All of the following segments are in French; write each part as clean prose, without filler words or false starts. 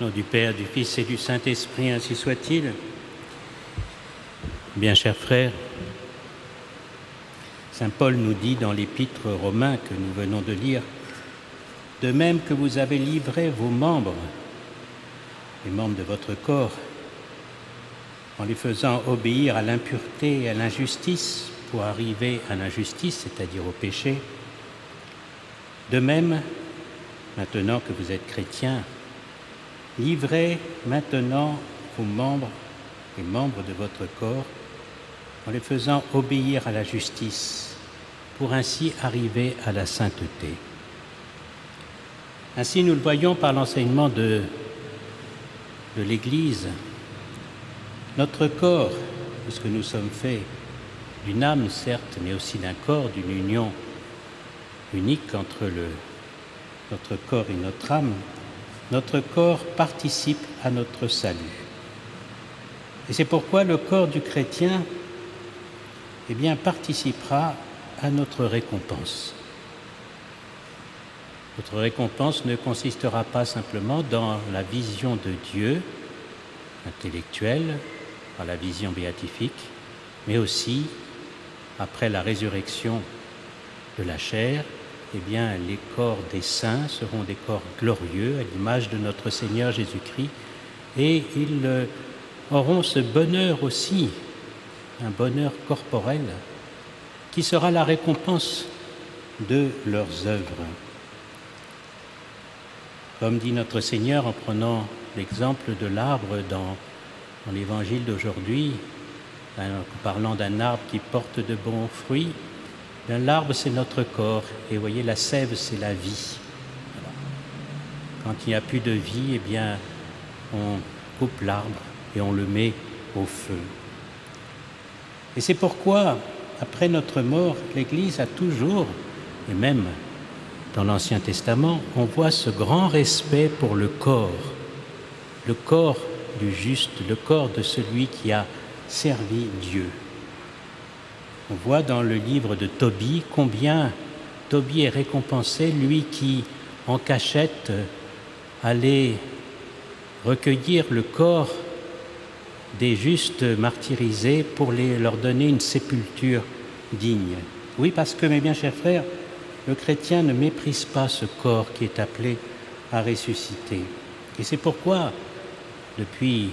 Au nom du Père, du Fils et du Saint-Esprit, ainsi soit-il. Bien, chers frères, saint Paul nous dit dans l'épître aux Romains que nous venons de lire, « De même que vous avez livré vos membres, les membres de votre corps, en les faisant obéir à l'impureté et à l'injustice pour arriver à l'injustice, c'est-à-dire au péché, de même, maintenant que vous êtes chrétiens, livrez maintenant vos membres, les membres de votre corps, en les faisant obéir à la justice, pour ainsi arriver à la sainteté. » Ainsi, nous le voyons par l'enseignement de l'Église, notre corps, puisque nous sommes faits d'une âme, certes, mais aussi d'un corps, d'une union unique entre notre corps et notre âme, notre corps participe à notre salut. Et c'est pourquoi le corps du chrétien participera à notre récompense. Notre récompense ne consistera pas simplement dans la vision de Dieu intellectuelle, par la vision béatifique, mais aussi, après la résurrection de la chair, les corps des saints seront des corps glorieux à l'image de notre Seigneur Jésus-Christ, et ils auront ce bonheur aussi, un bonheur corporel, qui sera la récompense de leurs œuvres. Comme dit notre Seigneur en prenant l'exemple de l'arbre dans l'évangile d'aujourd'hui, en parlant d'un arbre qui porte de bons fruits, l'arbre c'est notre corps, et vous voyez, la sève c'est la vie. Voilà. Quand il n'y a plus de vie, on coupe l'arbre et on le met au feu. Et c'est pourquoi, après notre mort, l'Église a toujours, et même dans l'Ancien Testament, on voit ce grand respect pour le corps du juste, le corps de celui qui a servi Dieu. On voit dans le livre de Tobie combien Tobie est récompensé, lui qui, en cachette, allait recueillir le corps des justes martyrisés pour leur donner une sépulture digne. Oui, parce que, mes bien chers frères, le chrétien ne méprise pas ce corps qui est appelé à ressusciter. Et c'est pourquoi, depuis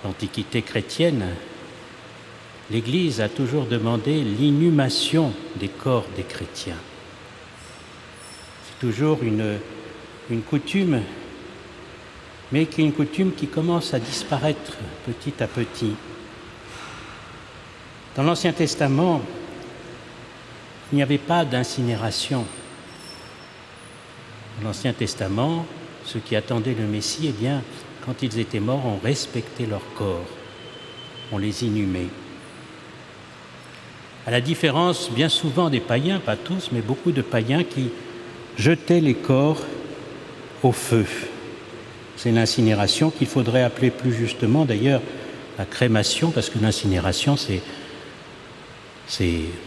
l'Antiquité chrétienne, l'Église a toujours demandé l'inhumation des corps des chrétiens. C'est toujours une coutume, mais qui est une coutume qui commence à disparaître petit à petit. Dans l'Ancien Testament, il n'y avait pas d'incinération. Dans l'Ancien Testament, ceux qui attendaient le Messie, quand ils étaient morts, on respectait leur corps, on les inhumait. À la différence, bien souvent, des païens, pas tous, mais beaucoup de païens qui jetaient les corps au feu. C'est l'incinération qu'il faudrait appeler plus justement, d'ailleurs, la crémation, parce que l'incinération, c'est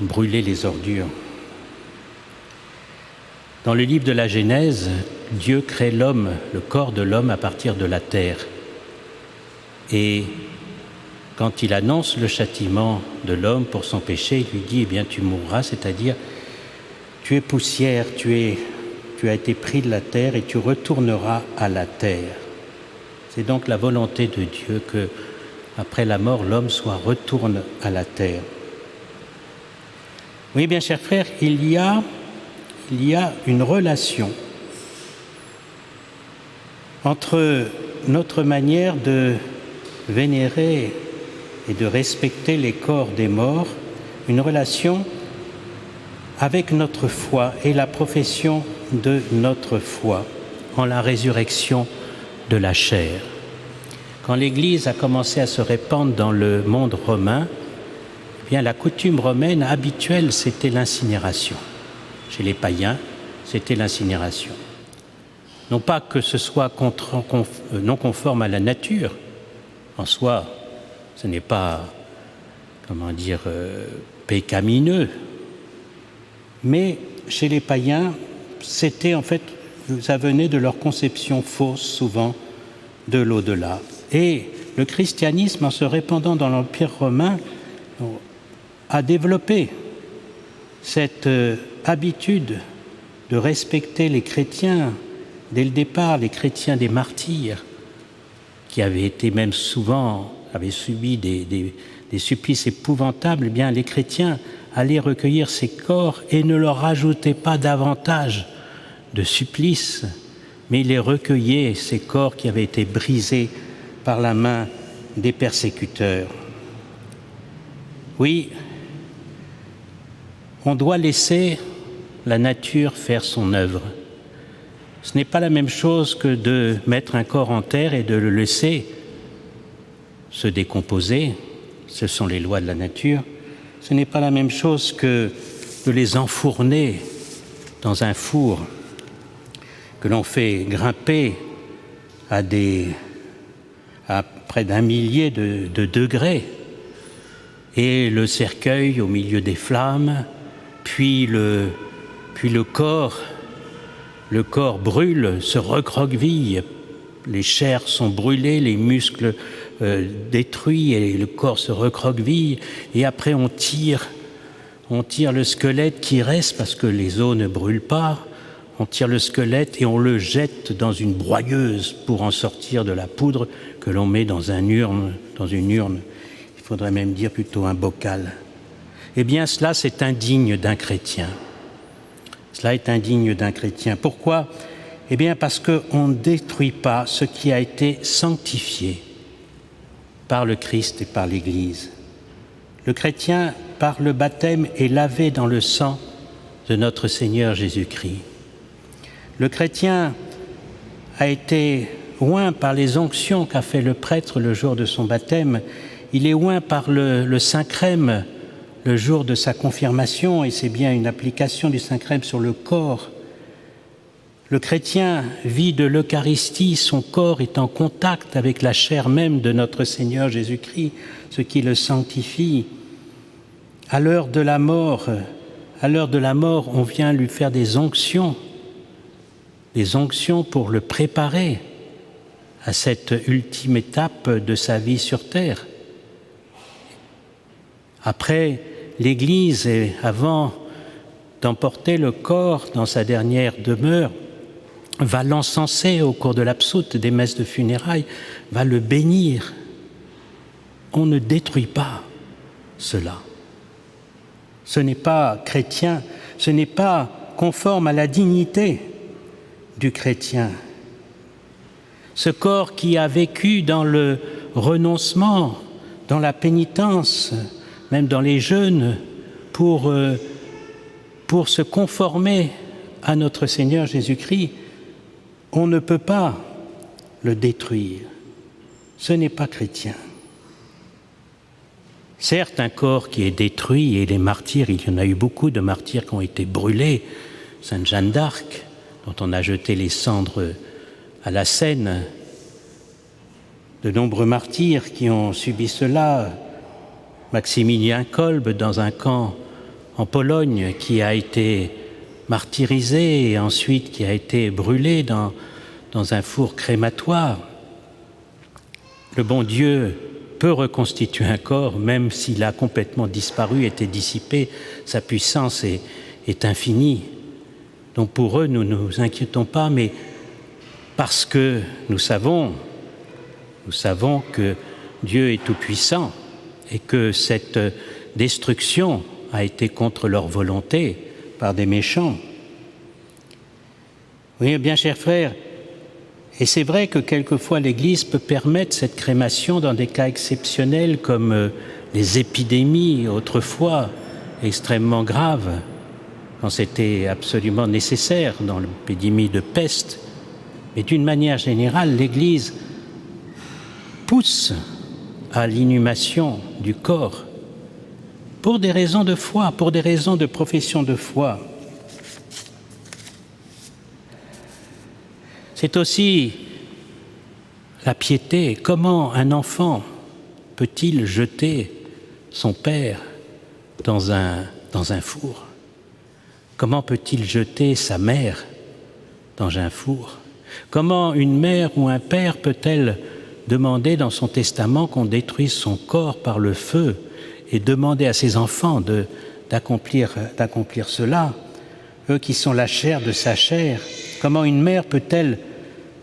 brûler les ordures. Dans le livre de la Genèse, Dieu crée l'homme, le corps de l'homme à partir de la terre. Et quand il annonce le châtiment de l'homme pour son péché, il lui dit, tu mourras, c'est-à-dire tu es poussière, tu as été pris de la terre et tu retourneras à la terre. C'est donc la volonté de Dieu que, après la mort, l'homme retourne à la terre. Oui, bien chers frères, il y a une relation entre notre manière de vénérer et de respecter les corps des morts, une relation avec notre foi et la profession de notre foi en la résurrection de la chair. Quand l'Église a commencé à se répandre dans le monde romain, la coutume romaine habituelle, c'était l'incinération. Chez les païens, c'était l'incinération. Non pas que ce soit non conforme à la nature, en soi, ce n'est pas, pécamineux, mais chez les païens, c'était en fait venait de leur conception fausse, souvent, de l'au-delà. Et le christianisme, en se répandant dans l'Empire romain, a développé cette habitude de respecter les chrétiens, dès le départ, les chrétiens des martyrs, qui avaient été même souvent, avaient subi des supplices épouvantables. Eh bien, les chrétiens allaient recueillir ces corps et ne leur rajoutaient pas davantage de supplices, mais ils les recueillaient, ces corps qui avaient été brisés par la main des persécuteurs. Oui, on doit laisser la nature faire son œuvre. Ce n'est pas la même chose que de mettre un corps en terre et de le laisser se décomposer. Ce sont les lois de la nature. Ce n'est pas la même chose que de les enfourner dans un four que l'on fait grimper à près d'1 millier de degrés, et le cercueil au milieu des flammes, puis le corps brûle, se recroqueville, les chairs sont brûlées, les muscles détruits et le corps se recroqueville, et après on tire le squelette qui reste parce que les os ne brûlent pas, on tire le squelette et on le jette dans une broyeuse pour en sortir de la poudre que l'on met dans une urne, il faudrait même dire plutôt un bocal. Eh bien cela c'est indigne d'un chrétien. Cela est indigne d'un chrétien. Pourquoi ? Eh bien parce qu'on ne détruit pas ce qui a été sanctifié par le Christ et par l'Église. Le chrétien, par le baptême, est lavé dans le sang de notre Seigneur Jésus-Christ. Le chrétien a été oint par les onctions qu'a fait le prêtre le jour de son baptême. Il est oint par le Saint-Crème le jour de sa confirmation, et c'est bien une application du Saint-Crème sur le corps. Le chrétien vit de l'Eucharistie, son corps est en contact avec la chair même de notre Seigneur Jésus-Christ, ce qui le sanctifie. À l'heure de la mort, on vient lui faire des onctions pour le préparer à cette ultime étape de sa vie sur terre. Après, l'Église, avant d'emporter le corps dans sa dernière demeure, va l'encenser au cours de l'absoute des messes de funérailles, va le bénir. On ne détruit pas cela. Ce n'est pas chrétien, ce n'est pas conforme à la dignité du chrétien. Ce corps qui a vécu dans le renoncement, dans la pénitence, même dans les jeûnes, pour se conformer à notre Seigneur Jésus-Christ, on ne peut pas le détruire. Ce n'est pas chrétien. Certes, un corps qui est détruit, et les martyrs, il y en a eu beaucoup de martyrs qui ont été brûlés, Sainte Jeanne d'Arc, dont on a jeté les cendres à la Seine, de nombreux martyrs qui ont subi cela, Maximilien Kolbe dans un camp en Pologne qui a été martyrisé et ensuite qui a été brûlé dans un four crématoire. Le bon Dieu peut reconstituer un corps, même s'il a complètement disparu, été dissipé, sa puissance est infinie. Donc pour eux, nous ne nous inquiétons pas, mais parce que nous savons que Dieu est tout-puissant et que cette destruction a été contre leur volonté par des méchants. Oui, bien chers frères, et c'est vrai que quelquefois l'Église peut permettre cette crémation dans des cas exceptionnels comme les épidémies autrefois extrêmement graves, quand c'était absolument nécessaire dans l'épidémie de peste. Mais d'une manière générale, l'Église pousse à l'inhumation du corps pour des raisons de foi, pour des raisons de profession de foi. C'est aussi la piété. Comment un enfant peut-il jeter son père dans un four ? Comment peut-il jeter sa mère dans un four? Comment une mère ou un père peut-elle demander dans son testament qu'on détruise son corps par le feu et demander à ses enfants d'accomplir cela, eux qui sont la chair de sa chair? Comment une mère peut-elle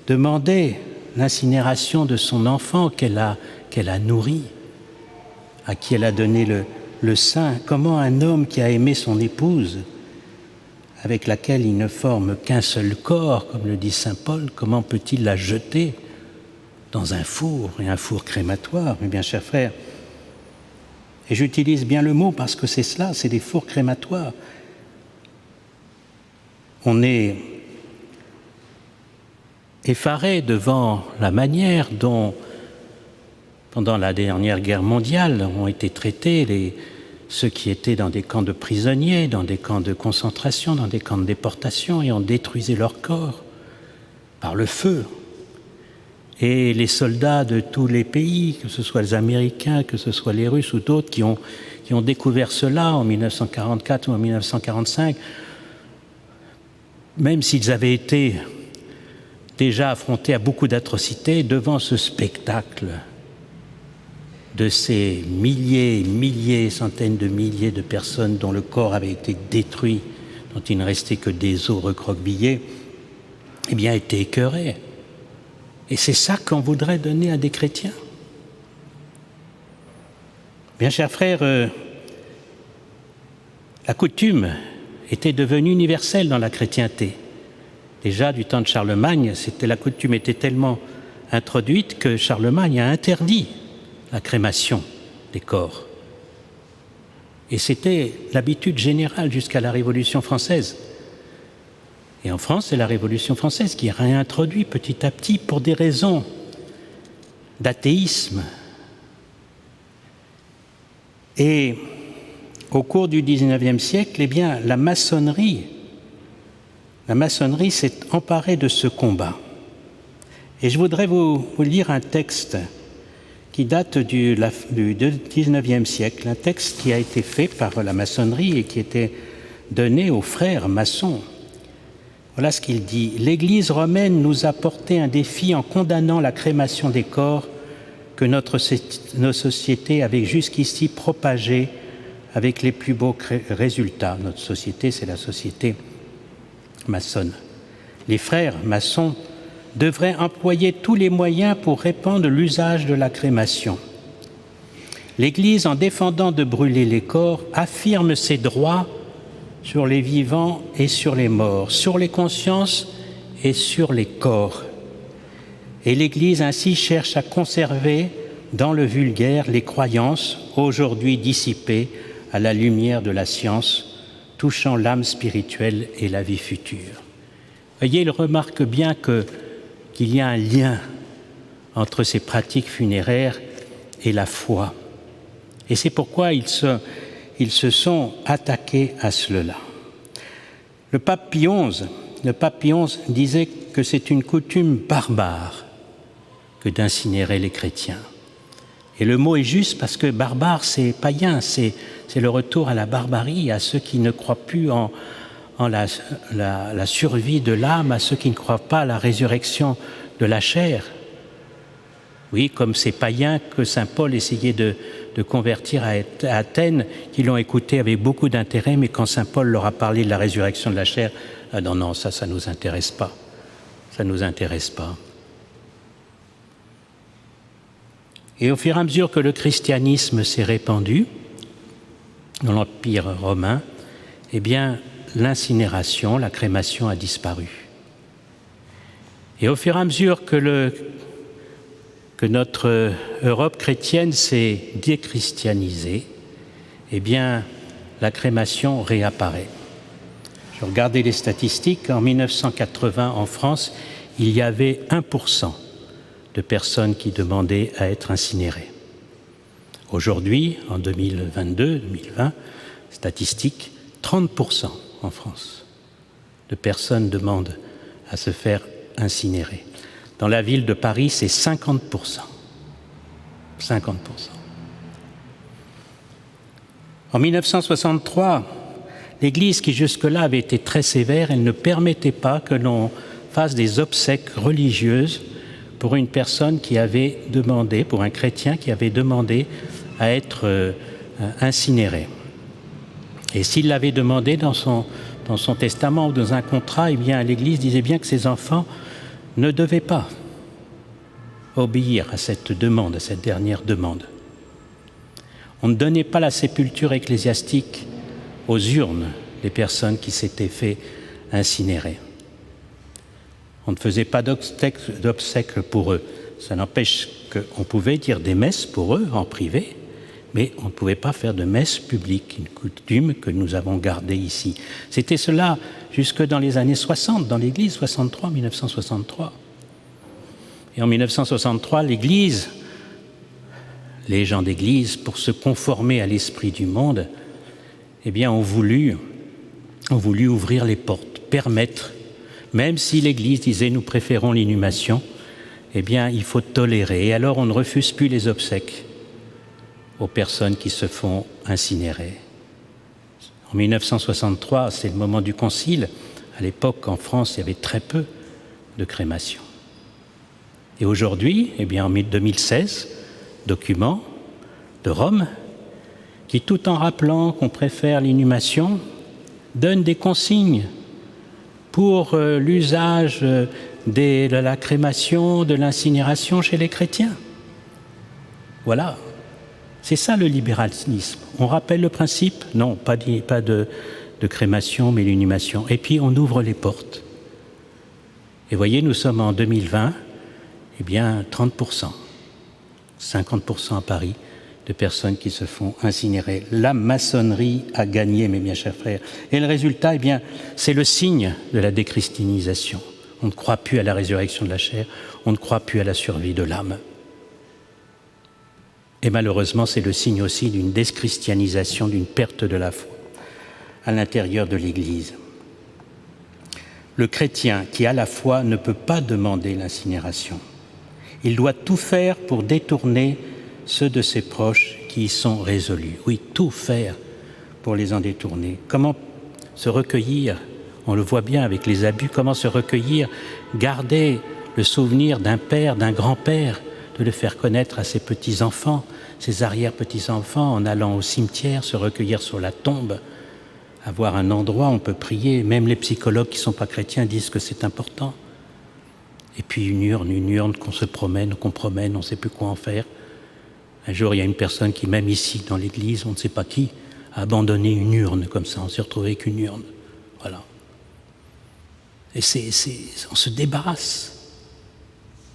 demander l'incinération de son enfant qu'elle a nourri, à qui elle a donné le sein? Comment un homme qui a aimé son épouse, avec laquelle il ne forme qu'un seul corps, comme le dit saint Paul, comment peut-il la jeter dans un four, et un four crématoire? Eh bien, chers frères, et j'utilise bien le mot parce que c'est cela, c'est des fours crématoires. On est effaré devant la manière dont, pendant la dernière guerre mondiale, ont été traités ceux qui étaient dans des camps de prisonniers, dans des camps de concentration, dans des camps de déportation, et ont détruisé leur corps par le feu. Et les soldats de tous les pays, que ce soit les Américains, que ce soit les Russes ou d'autres, qui ont découvert cela en 1944 ou en 1945, même s'ils avaient été déjà affrontés à beaucoup d'atrocités, devant ce spectacle de ces milliers, centaines de milliers de personnes dont le corps avait été détruit, dont il ne restait que des os recroquevillés, eh bien, étaient écœurés. Et c'est ça qu'on voudrait donner à des chrétiens. Bien, chers frères, la coutume était devenue universelle dans la chrétienté. Déjà, du temps de Charlemagne, la coutume était tellement introduite que Charlemagne a interdit la crémation des corps. Et c'était l'habitude générale jusqu'à la Révolution française. Et en France, c'est la Révolution française qui a réintroduit petit à petit pour des raisons d'athéisme. Et au cours du XIXe siècle, eh bien, la maçonnerie s'est emparée de ce combat. Et je voudrais vous lire un texte qui date du XIXe siècle, un texte qui a été fait par la maçonnerie et qui était donné aux frères maçons. Voilà ce qu'il dit. « L'Église romaine nous a porté un défi en condamnant la crémation des corps que nos sociétés avaient jusqu'ici propagée avec les plus beaux résultats. » Notre société, c'est la société maçonne. Les frères maçons devraient employer tous les moyens pour répandre l'usage de la crémation. L'Église, en défendant de brûler les corps, affirme ses droits sur les vivants et sur les morts, sur les consciences et sur les corps. Et l'Église ainsi cherche à conserver dans le vulgaire les croyances aujourd'hui dissipées à la lumière de la science, touchant l'âme spirituelle et la vie future. Voyez, il remarque bien qu'il y a un lien entre ces pratiques funéraires et la foi. Et c'est pourquoi ils se sont attaqués à cela. Le pape Pie XI disait que c'est une coutume barbare que d'incinérer les chrétiens. Et le mot est juste parce que barbare, c'est païen, c'est le retour à la barbarie, à ceux qui ne croient plus en la survie de l'âme, à ceux qui ne croient pas à la résurrection de la chair. Oui, comme ces païens que saint Paul essayait de convertir à Athènes, qui l'ont écouté avec beaucoup d'intérêt, mais quand saint Paul leur a parlé de la résurrection de la chair, ah non, ça ne nous intéresse pas. Ça ne nous intéresse pas. Et au fur et à mesure que le christianisme s'est répandu dans l'Empire romain, eh bien, l'incinération, la crémation a disparu. Et au fur et à mesure que notre Europe chrétienne s'est déchristianisée, eh bien, la crémation réapparaît. Je regardais les statistiques. En 1980, en France, il y avait 1% de personnes qui demandaient à être incinérées. Aujourd'hui, en 2022-2020, statistique, 30% en France de personnes demandent à se faire incinérer. Dans la ville de Paris, c'est 50%. 50%. En 1963, l'Église, qui jusque-là avait été très sévère, elle ne permettait pas que l'on fasse des obsèques religieuses pour une personne qui avait demandé, pour un chrétien qui avait demandé à être incinéré. Et s'il l'avait demandé dans son testament ou dans un contrat, eh bien l'Église disait bien que ses enfants ne devaient pas obéir à cette demande, à cette dernière demande. On ne donnait pas la sépulture ecclésiastique aux urnes des personnes qui s'étaient fait incinérer. On ne faisait pas d'obsèques pour eux. Ça n'empêche qu'on pouvait dire des messes pour eux en privé, mais on ne pouvait pas faire de messe publique, une coutume que nous avons gardée ici. C'était cela jusque dans les années 60, dans l'Église, 1963. Et en 1963, l'Église, les gens d'Église, pour se conformer à l'esprit du monde, eh bien, ont voulu ouvrir les portes, permettre, même si l'Église disait « nous préférons l'inhumation », eh bien, il faut tolérer. Et alors, on ne refuse plus les obsèques aux personnes qui se font incinérer. En 1963, c'est le moment du Concile. À l'époque, en France, il y avait très peu de crémations. Et aujourd'hui, eh bien, en 2016, document de Rome, qui, tout en rappelant qu'on préfère l'inhumation, donne des consignes pour l'usage de la crémation, de l'incinération chez les chrétiens. Voilà. C'est ça le libéralisme. On rappelle le principe, non, pas de crémation, mais l'inhumation. Et puis on ouvre les portes. Et voyez, nous sommes en 2020, eh bien 30%, 50% à Paris, de personnes qui se font incinérer. La maçonnerie a gagné, mes bien chers frères. Et le résultat, eh bien, c'est le signe de la déchristianisation. On ne croit plus à la résurrection de la chair, on ne croit plus à la survie de l'âme. Et malheureusement, c'est le signe aussi d'une déchristianisation, d'une perte de la foi à l'intérieur de l'Église. Le chrétien qui a la foi ne peut pas demander l'incinération. Il doit tout faire pour détourner ceux de ses proches qui y sont résolus. Oui, tout faire pour les en détourner. Comment se recueillir? On le voit bien avec les abus. Comment se recueillir? Garder le souvenir d'un père, d'un grand-père, de le faire connaître à ses petits-enfants, ses arrière-petits-enfants, en allant au cimetière, se recueillir sur la tombe, avoir un endroit où on peut prier. Même les psychologues qui ne sont pas chrétiens disent que c'est important. Et puis une urne qu'on se promène, on ne sait plus quoi en faire. Un jour, il y a une personne qui, même ici, dans l'église, on ne sait pas qui, a abandonné une urne comme ça. On s'est retrouvé avec une urne. Voilà. Et on se débarrasse.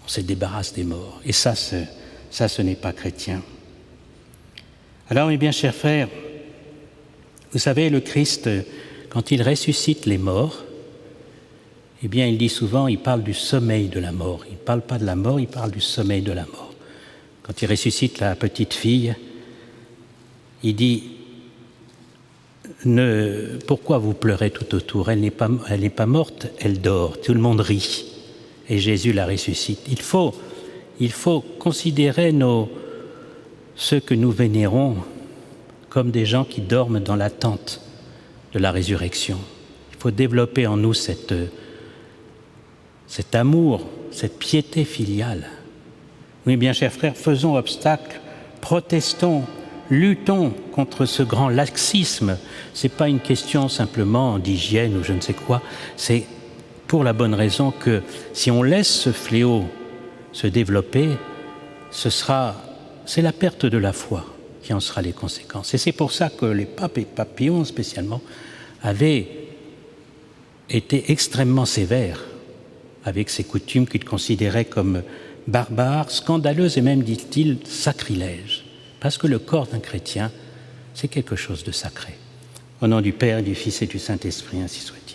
On se débarrasse des morts. Et ça, ce n'est pas chrétien. Alors, mes bien chers frères, vous savez, le Christ, quand il ressuscite les morts, eh bien, il dit souvent, il parle du sommeil de la mort. Il ne parle pas de la mort, il parle du sommeil de la mort. Quand il ressuscite la petite fille, il dit « Pourquoi vous pleurez tout autour? Elle n'est pas morte, elle dort. » Tout le monde rit. Et Jésus la ressuscite. Il faut considérer ceux que nous vénérons comme des gens qui dorment dans l'attente de la résurrection. Il faut développer en nous cet amour, cette piété filiale. Oui, bien chers frères, faisons obstacle, protestons, luttons contre ce grand laxisme. Ce n'est pas une question simplement d'hygiène ou je ne sais quoi, c'est pour la bonne raison que si on laisse ce fléau se développer, c'est la perte de la foi qui en sera les conséquences. Et c'est pour ça que les papes, et Pape Pie spécialement, avaient été extrêmement sévères avec ces coutumes qu'ils considéraient comme barbares, scandaleuses et même, dit-il, sacrilèges. Parce que le corps d'un chrétien, c'est quelque chose de sacré. Au nom du Père, et du Fils et du Saint-Esprit, ainsi soit-il.